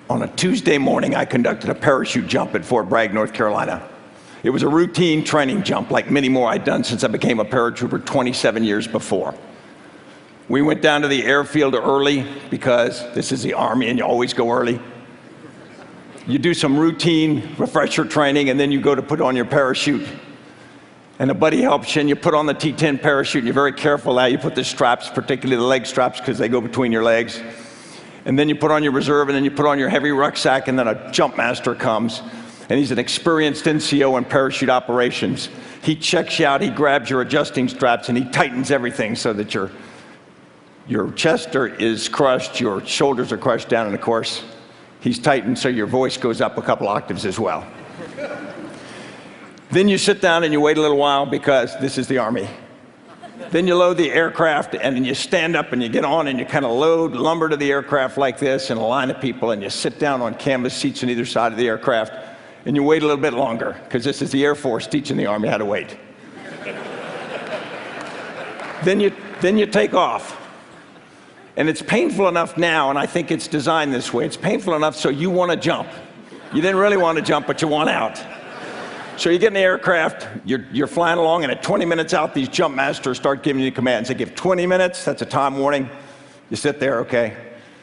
On a Tuesday morning, I conducted a parachute jump at Fort Bragg, North Carolina. It was a routine training jump, like many more I'd done since I became a paratrooper 27 years before. We went down to the airfield early because this is the Army and you always go early. You do some routine refresher training and then you go to put on your parachute. And a buddy helps you and you put on the T-10 parachute and you're very careful now. You put the straps, particularly the leg straps, because they go between your legs. And then you put on your reserve and then you put on your heavy rucksack, and then a jump master comes. And he's an experienced NCO in parachute operations. He checks you out, he grabs your adjusting straps, and he tightens everything so that your chest is crushed, your shoulders are crushed down, and of course, he's tightened so your voice goes up a couple octaves as well. Then you sit down and you wait a little while because this is the Army. Then you load the aircraft and then you stand up and you get on and you kind of load lumber to the aircraft like this in a line of people, and you sit down on canvas seats on either side of the aircraft and you wait a little bit longer because this is the Air Force teaching the Army how to wait. Then you take off. And it's painful enough now, and I think it's designed this way, it's painful enough so you want to jump. You didn't really want to jump, but you want out. So you get in the aircraft, you're flying along, and at 20 minutes out, these jump masters start giving you commands. They give 20 minutes, that's a time warning. You sit there, okay.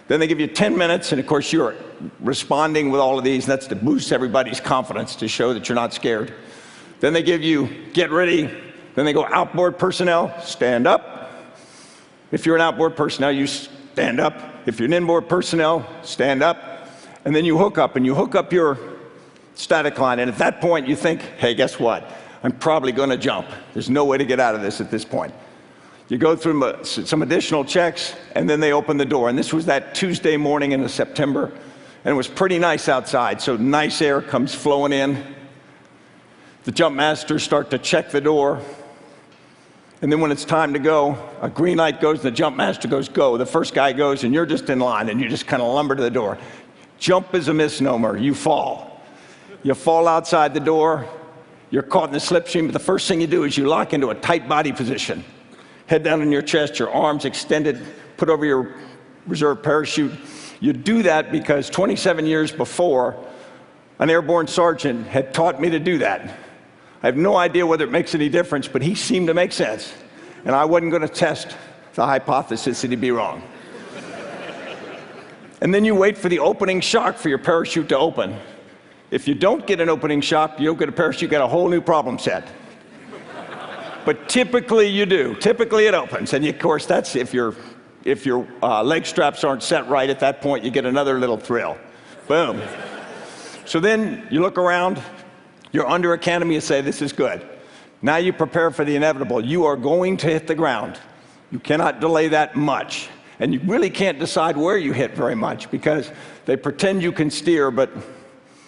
Then they give you 10 minutes, and of course you're responding with all of these, and that's to boost everybody's confidence, to show that you're not scared. Then they give you, get ready. Then they go, outboard personnel, stand up. If you're an outboard personnel, you stand up. If you're an inboard personnel, stand up. And then you hook up, and you hook up your static line, and at that point you think, hey, guess what? I'm probably going to jump. There's no way to get out of this at this point. You go through some additional checks, and then they open the door. And this was that Tuesday morning in September, and it was pretty nice outside, so nice air comes flowing in. The jump masters start to check the door, and then when it's time to go, a green light goes, and the jump master goes, go. The first guy goes, and you're just in line, and you just kind of lumber to the door. Jump is a misnomer. You fall. You fall outside the door, you're caught in the slipstream, but the first thing you do is you lock into a tight body position. Head down on your chest, your arms extended, put over your reserve parachute. You do that because 27 years before, an airborne sergeant had taught me to do that. I have no idea whether it makes any difference, but he seemed to make sense. And I wasn't going to test the hypothesis that he'd be wrong. And then you wait for the opening shock for your parachute to open. If you don't get an opening shock, you don't get a parachute, you get a whole new problem set. But typically you do. Typically it opens. And of course, that's if your leg straps aren't set right at that point, you get another little thrill. Boom. So then you look around, you're under academy, you say, this is good. Now you prepare for the inevitable. You are going to hit the ground. You cannot delay that much. And you really can't decide where you hit very much because they pretend you can steer, but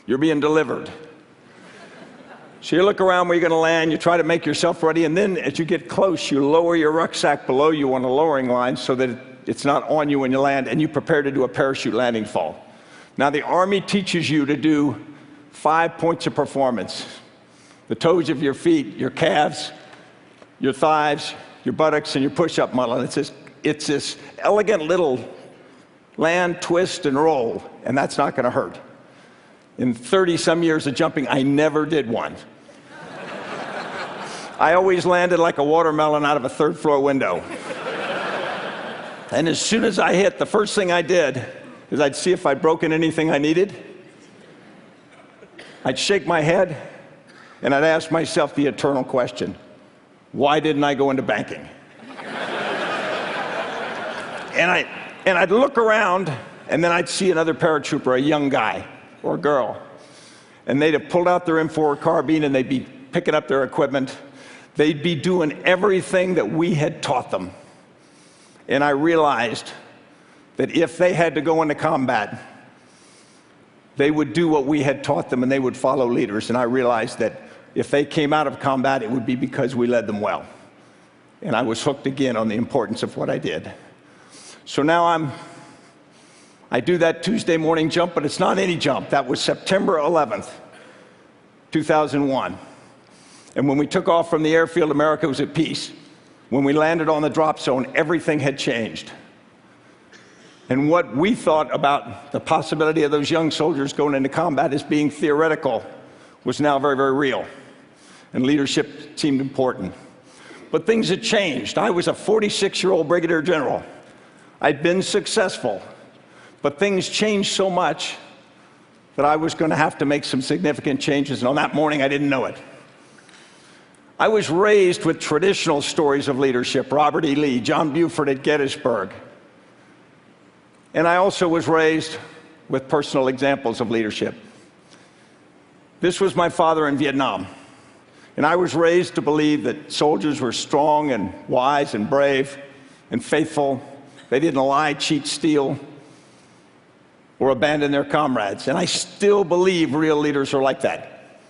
you're being delivered. So you look around where you're going to land, you try to make yourself ready, and then as you get close, you lower your rucksack below you on a lowering line so that it's not on you when you land, and you prepare to do a parachute landing fall. Now the Army teaches you to do 5 points of performance. The toes of your feet, your calves, your thighs, your buttocks, and your push-up muscle. And it's this elegant little land, twist, and roll, and that's not going to hurt. In 30-some years of jumping, I never did one. I always landed like a watermelon out of a third-floor window. And as soon as I hit, the first thing I did is I'd see if I'd broken anything I needed. I'd shake my head, and I'd ask myself the eternal question, why didn't I go into banking? And I'd look around, and then I'd see another paratrooper, a young guy or girl, and they'd have pulled out their M4 carbine and they'd be picking up their equipment. They'd be doing everything that we had taught them. And I realized that if they had to go into combat, they would do what we had taught them and they would follow leaders. And I realized that if they came out of combat, it would be because we led them well. And I was hooked again on the importance of what I did. So now I do that Tuesday morning jump, but it's not any jump. That was September 11th, 2001. And when we took off from the airfield, America was at peace. When we landed on the drop zone, everything had changed. And what we thought about the possibility of those young soldiers going into combat as being theoretical was now very, very real. And leadership seemed important. But things had changed. I was a 46-year-old brigadier general. I'd been successful, but things changed so much that I was going to have to make some significant changes, and on that morning I didn't know it. I was raised with traditional stories of leadership, Robert E. Lee, John Buford at Gettysburg. And I also was raised with personal examples of leadership. This was my father in Vietnam. And I was raised to believe that soldiers were strong and wise and brave and faithful. They didn't lie, cheat, steal, or abandon their comrades. And I still believe real leaders are like that.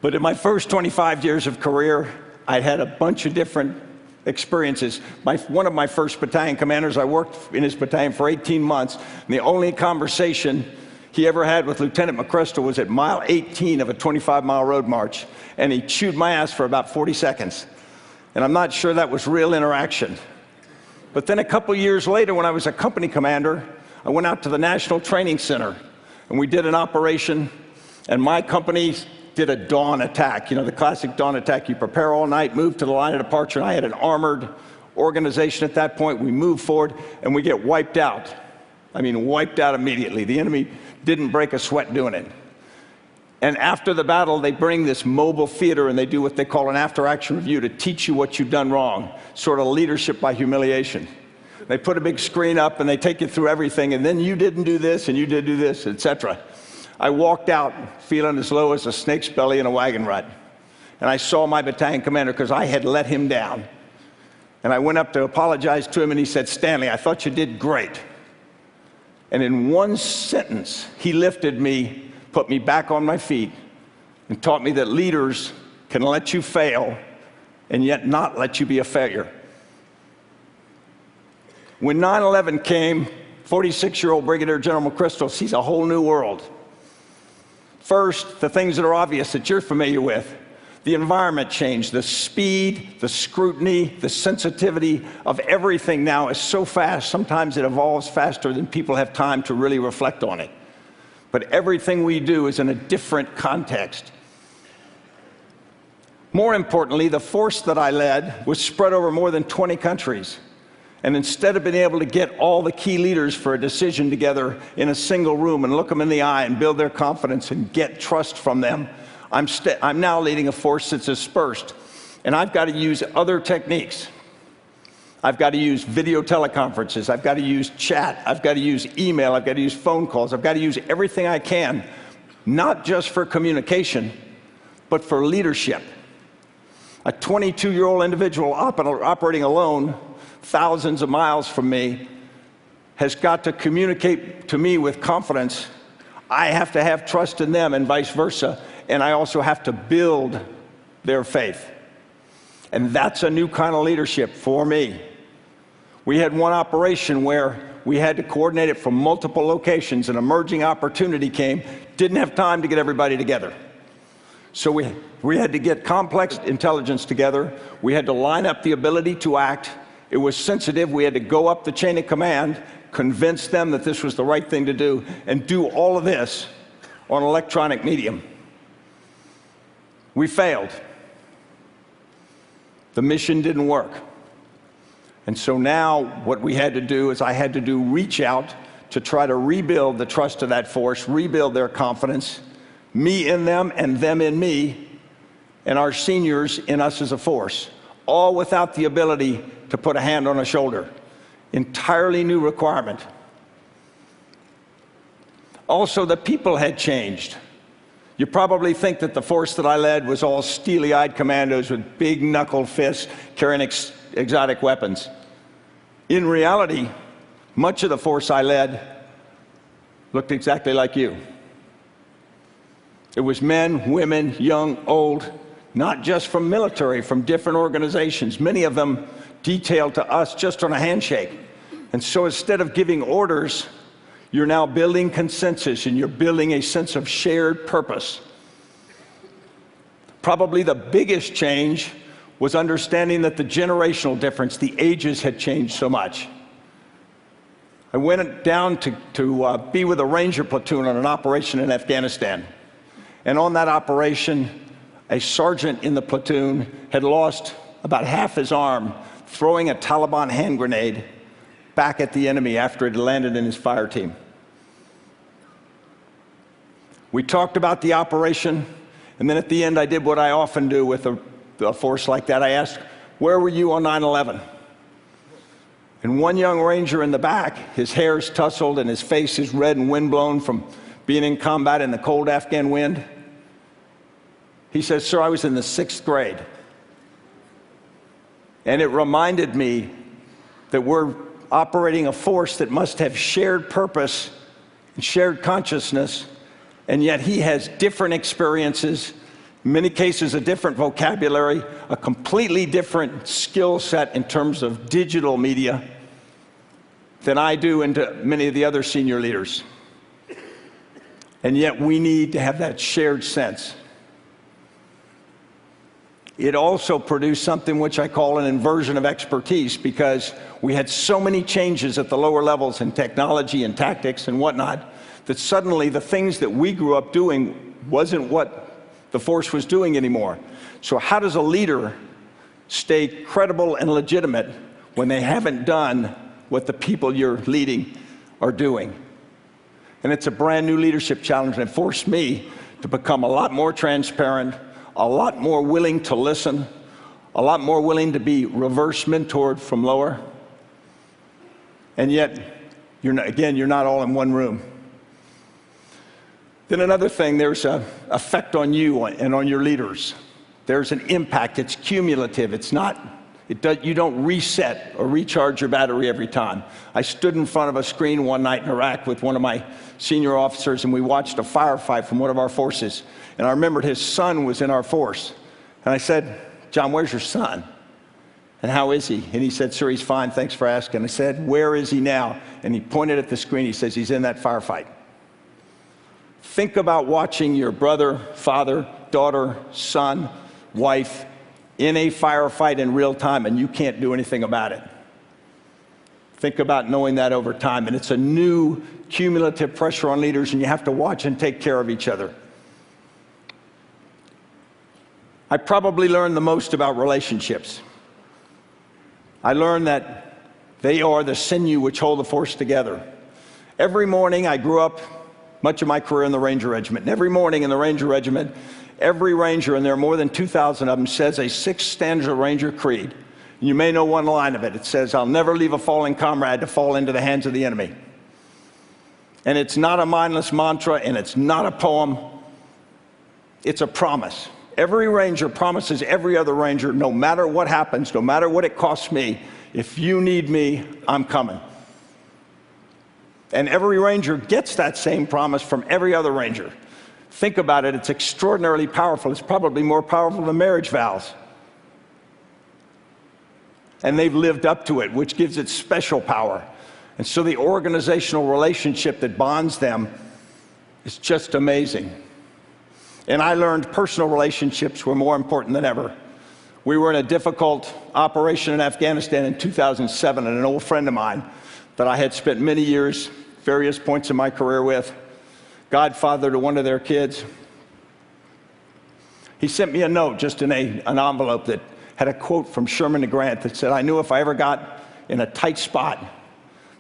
But in my first 25 years of career, I'd had a bunch of different experiences. One of my first battalion commanders, I worked in his battalion for 18 months, and the only conversation he ever had with Lieutenant McChrystal was at mile 18 of a 25-mile road march, and he chewed my ass for about 40 seconds. And I'm not sure that was real interaction. But then a couple years later, when I was a company commander, I went out to the National Training Center, and we did an operation, and my company did a dawn attack. You know, the classic dawn attack. You prepare all night, move to the line of departure, and I had an armored organization at that point. We moved forward, and we get wiped out. I mean, wiped out immediately. The enemy didn't break a sweat doing it. And after the battle, they bring this mobile theater and they do what they call an after-action review to teach you what you've done wrong, sort of leadership by humiliation. They put a big screen up and they take you through everything, and then you didn't do this and you did do this, etc. I walked out feeling as low as a snake's belly in a wagon rut. And I saw my battalion commander because I had let him down. And I went up to apologize to him and he said, "Stanley, I thought you did great." And in one sentence, he lifted me, put me back on my feet, and taught me that leaders can let you fail and yet not let you be a failure. When 9/11 came, 46-year-old Brigadier General McChrystal sees a whole new world. First, the things that are obvious that you're familiar with. The environment changed, the speed, the scrutiny, the sensitivity of everything now is so fast, sometimes it evolves faster than people have time to really reflect on it. But everything we do is in a different context. More importantly, the force that I led was spread over more than 20 countries. And instead of being able to get all the key leaders for a decision together in a single room and look them in the eye and build their confidence and get trust from them, I'm now leading a force that's dispersed, and I've got to use other techniques. I've got to use video teleconferences, I've got to use chat, I've got to use email, I've got to use phone calls, I've got to use everything I can, not just for communication, but for leadership. A 22-year-old individual operating alone, thousands of miles from me, has got to communicate to me with confidence. I have to have trust in them and vice versa. And I also have to build their faith. And that's a new kind of leadership for me. We had one operation where we had to coordinate it from multiple locations. An emerging opportunity came, didn't have time to get everybody together. So we had to get complex intelligence together. We had to line up the ability to act. It was sensitive. We had to go up the chain of command, convince them that this was the right thing to do, and do all of this on electronic medium. We failed. The mission didn't work. And so now what we had to do is I had to do reach out to try to rebuild the trust of that force, rebuild their confidence, me in them and them in me, and our seniors in us as a force, all without the ability to put a hand on a shoulder. Entirely new requirement. Also, the people had changed. You probably think that the force that I led was all steely-eyed commandos with big knuckle fists carrying exotic weapons. In reality, much of the force I led looked exactly like you. It was men, women, young, old, not just from military, from different organizations, many of them detailed to us just on a handshake. And so instead of giving orders, you're now building consensus and you're building a sense of shared purpose. Probably the biggest change was understanding that the generational difference, the ages had changed so much. I went down to be with a Ranger platoon on an operation in Afghanistan. And on that operation, a sergeant in the platoon had lost about half his arm throwing a Taliban hand grenade back at the enemy after it landed in his fire team. We talked about the operation, and then at the end I did what I often do with a force like that. I asked, where were you on 9/11? And one young Ranger in the back, his hair's tousled and his face is red and windblown from being in combat in the cold Afghan wind. He says, sir, I was in the 6th grade. And it reminded me that we're operating a force that must have shared purpose and shared consciousness, and yet he has different experiences, in many cases a different vocabulary, a completely different skill set in terms of digital media than I do and to many of the other senior leaders. And yet we need to have that shared sense. It also produced something which I call an inversion of expertise, because we had so many changes at the lower levels in technology and tactics and whatnot, that suddenly the things that we grew up doing wasn't what the force was doing anymore. So how does a leader stay credible and legitimate when they haven't done what the people you're leading are doing? And it's a brand new leadership challenge, and it forced me to become a lot more transparent, a lot more willing to listen, a lot more willing to be reverse mentored from lower. And yet, you're not all in one room. Then another thing, there's an effect on you and on your leaders. There's an impact. It's cumulative. You don't reset or recharge your battery every time. I stood in front of a screen one night in Iraq with one of my senior officers, and we watched a firefight from one of our forces. And I remembered his son was in our force. And I said, John, where's your son? And how is he? And he said, sir, he's fine, thanks for asking. I said, where is he now? And he pointed at the screen. He says, he's in that firefight. Think about watching your brother, father, daughter, son, wife in a firefight in real time, and you can't do anything about it. Think about knowing that over time. And it's a new cumulative pressure on leaders, and you have to watch and take care of each other. I probably learned the most about relationships. I learned that they are the sinew which hold the force together. Every morning, I grew up much of my career in the Ranger Regiment. And every morning in the Ranger Regiment, every Ranger, and there are more than 2,000 of them, says a 6-stanza Ranger creed. And you may know one line of it. It says, I'll never leave a fallen comrade to fall into the hands of the enemy. And it's not a mindless mantra, and it's not a poem. It's a promise. Every Ranger promises every other Ranger, no matter what happens, no matter what it costs me, if you need me, I'm coming. And every Ranger gets that same promise from every other Ranger. Think about it, it's extraordinarily powerful. It's probably more powerful than marriage vows. And they've lived up to it, which gives it special power. And so the organizational relationship that bonds them is just amazing. And I learned personal relationships were more important than ever. We were in a difficult operation in Afghanistan in 2007, and an old friend of mine that I had spent many years, various points in my career with, godfather to one of their kids, he sent me a note just in an envelope that had a quote from Sherman to Grant that said, I knew if I ever got in a tight spot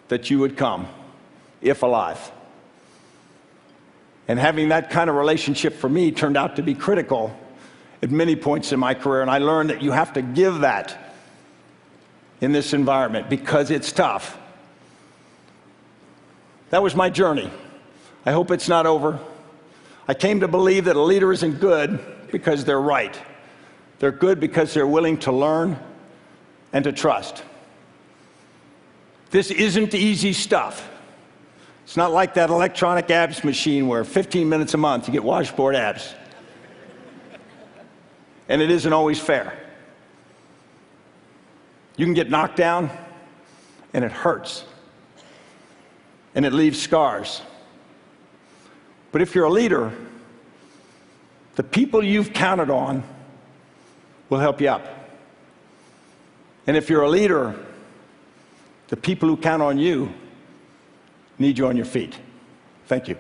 that you would come, if alive. And having that kind of relationship for me turned out to be critical at many points in my career, and I learned that you have to give that in this environment because it's tough. That was my journey. I hope it's not over. I came to believe that a leader isn't good because they're right. They're good because they're willing to learn and to trust. This isn't easy stuff. It's not like that electronic abs machine where 15 minutes a month you get washboard abs. And it isn't always fair. You can get knocked down and it hurts. And it leaves scars. But if you're a leader, the people you've counted on will help you up. And if you're a leader, the people who count on you need you on your feet. Thank you.